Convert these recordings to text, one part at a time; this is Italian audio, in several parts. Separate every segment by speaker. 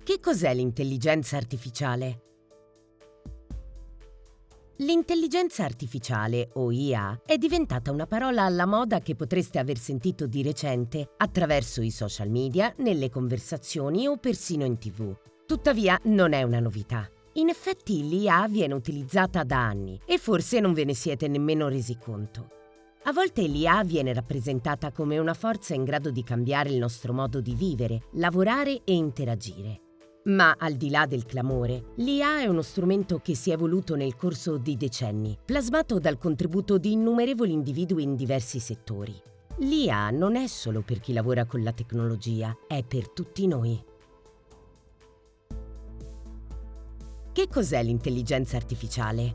Speaker 1: Che cos'è l'intelligenza artificiale? L'intelligenza artificiale, o IA, è diventata una parola alla moda che potreste aver sentito di recente attraverso i social media, nelle conversazioni o persino in TV. Tuttavia, non è una novità. In effetti, l'IA viene utilizzata da anni e forse non ve ne siete nemmeno resi conto. A volte l'IA viene rappresentata come una forza in grado di cambiare il nostro modo di vivere, lavorare e interagire. Ma al di là del clamore, l'IA è uno strumento che si è evoluto nel corso di decenni, plasmato dal contributo di innumerevoli individui in diversi settori. L'IA non è solo per chi lavora con la tecnologia, è per tutti noi. Che cos'è l'intelligenza artificiale?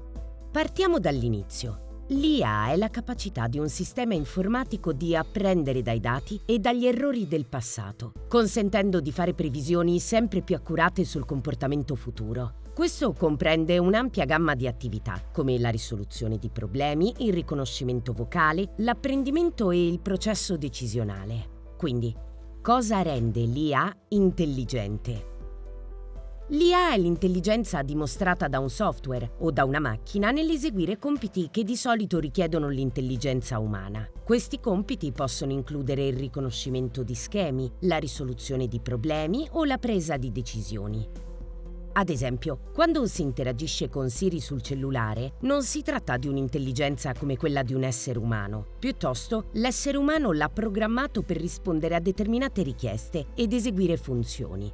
Speaker 1: Partiamo dall'inizio. L'IA è la capacità di un sistema informatico di apprendere dai dati e dagli errori del passato, consentendo di fare previsioni sempre più accurate sul comportamento futuro. Questo comprende un'ampia gamma di attività, come la risoluzione di problemi, il riconoscimento vocale, l'apprendimento e il processo decisionale. Quindi, cosa rende l'IA intelligente? L'IA è l'intelligenza dimostrata da un software o da una macchina nell'eseguire compiti che di solito richiedono l'intelligenza umana. Questi compiti possono includere il riconoscimento di schemi, la risoluzione di problemi o la presa di decisioni. Ad esempio, quando si interagisce con Siri sul cellulare, non si tratta di un'intelligenza come quella di un essere umano. Piuttosto, l'essere umano l'ha programmato per rispondere a determinate richieste ed eseguire funzioni,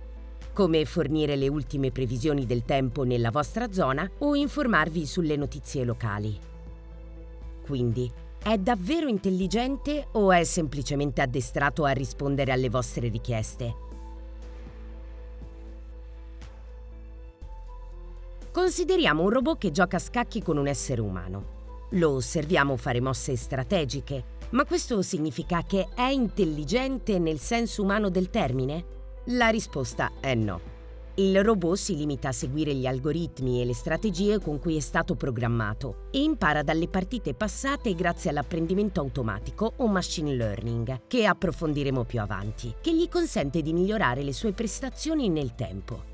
Speaker 1: come fornire le ultime previsioni del tempo nella vostra zona o informarvi sulle notizie locali. Quindi, è davvero intelligente o è semplicemente addestrato a rispondere alle vostre richieste? Consideriamo un robot che gioca a scacchi con un essere umano. Lo osserviamo fare mosse strategiche, ma questo significa che è intelligente nel senso umano del termine? La risposta è no. Il robot si limita a seguire gli algoritmi e le strategie con cui è stato programmato e impara dalle partite passate grazie all'apprendimento automatico o machine learning, che approfondiremo più avanti, che gli consente di migliorare le sue prestazioni nel tempo.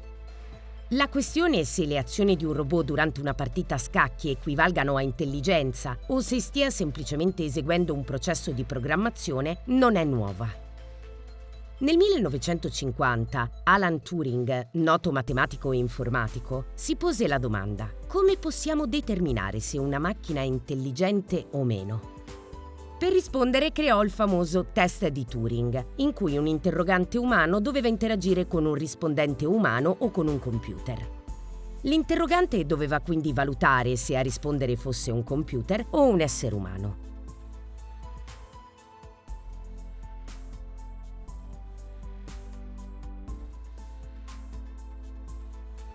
Speaker 1: La questione è se le azioni di un robot durante una partita a scacchi equivalgano a intelligenza o se stia semplicemente eseguendo un processo di programmazione non è nuova. Nel 1950, Alan Turing, noto matematico e informatico, si pose la domanda: come possiamo determinare se una macchina è intelligente o meno? Per rispondere creò il famoso test di Turing, in cui un interrogante umano doveva interagire con un rispondente umano o con un computer. L'interrogante doveva quindi valutare se a rispondere fosse un computer o un essere umano.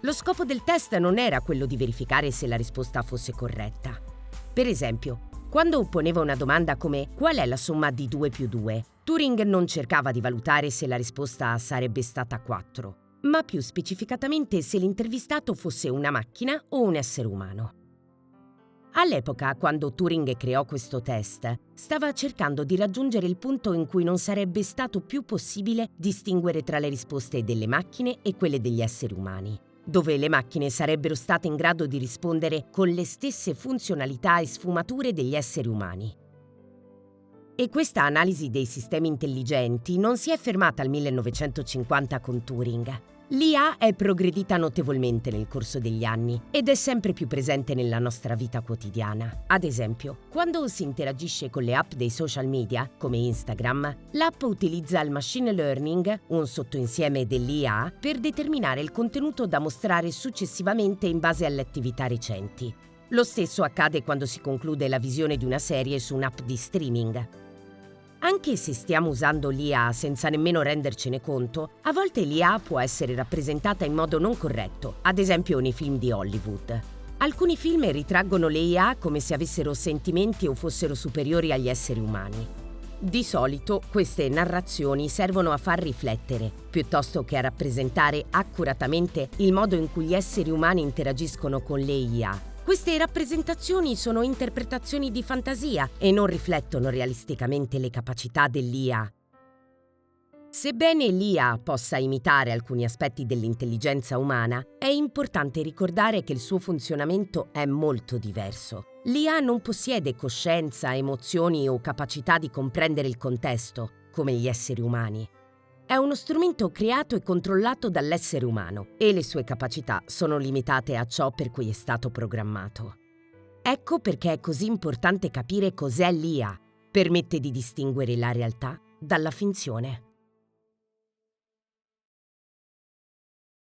Speaker 1: Lo scopo del test non era quello di verificare se la risposta fosse corretta. Per esempio, quando poneva una domanda come «Qual è la somma di 2 più 2?», Turing non cercava di valutare se la risposta sarebbe stata 4, ma più specificatamente se l'intervistato fosse una macchina o un essere umano. All'epoca, quando Turing creò questo test, stava cercando di raggiungere il punto in cui non sarebbe stato più possibile distinguere tra le risposte delle macchine e quelle degli esseri umani, dove le macchine sarebbero state in grado di rispondere con le stesse funzionalità e sfumature degli esseri umani. E questa analisi dei sistemi intelligenti non si è fermata al 1950 con Turing. L'IA è progredita notevolmente nel corso degli anni ed è sempre più presente nella nostra vita quotidiana. Ad esempio, quando si interagisce con le app dei social media, come Instagram, l'app utilizza il machine learning, un sottoinsieme dell'IA, per determinare il contenuto da mostrare successivamente in base alle attività recenti. Lo stesso accade quando si conclude la visione di una serie su un'app di streaming. Anche se stiamo usando l'IA senza nemmeno rendercene conto, a volte l'IA può essere rappresentata in modo non corretto, ad esempio nei film di Hollywood. Alcuni film ritraggono le IA come se avessero sentimenti o fossero superiori agli esseri umani. Di solito queste narrazioni servono a far riflettere, piuttosto che a rappresentare accuratamente il modo in cui gli esseri umani interagiscono con le IA. Queste rappresentazioni sono interpretazioni di fantasia e non riflettono realisticamente le capacità dell'IA. Sebbene l'IA possa imitare alcuni aspetti dell'intelligenza umana, è importante ricordare che il suo funzionamento è molto diverso. L'IA non possiede coscienza, emozioni o capacità di comprendere il contesto, come gli esseri umani. È uno strumento creato e controllato dall'essere umano e le sue capacità sono limitate a ciò per cui è stato programmato. Ecco perché è così importante capire cos'è l'IA. Permette di distinguere la realtà dalla finzione.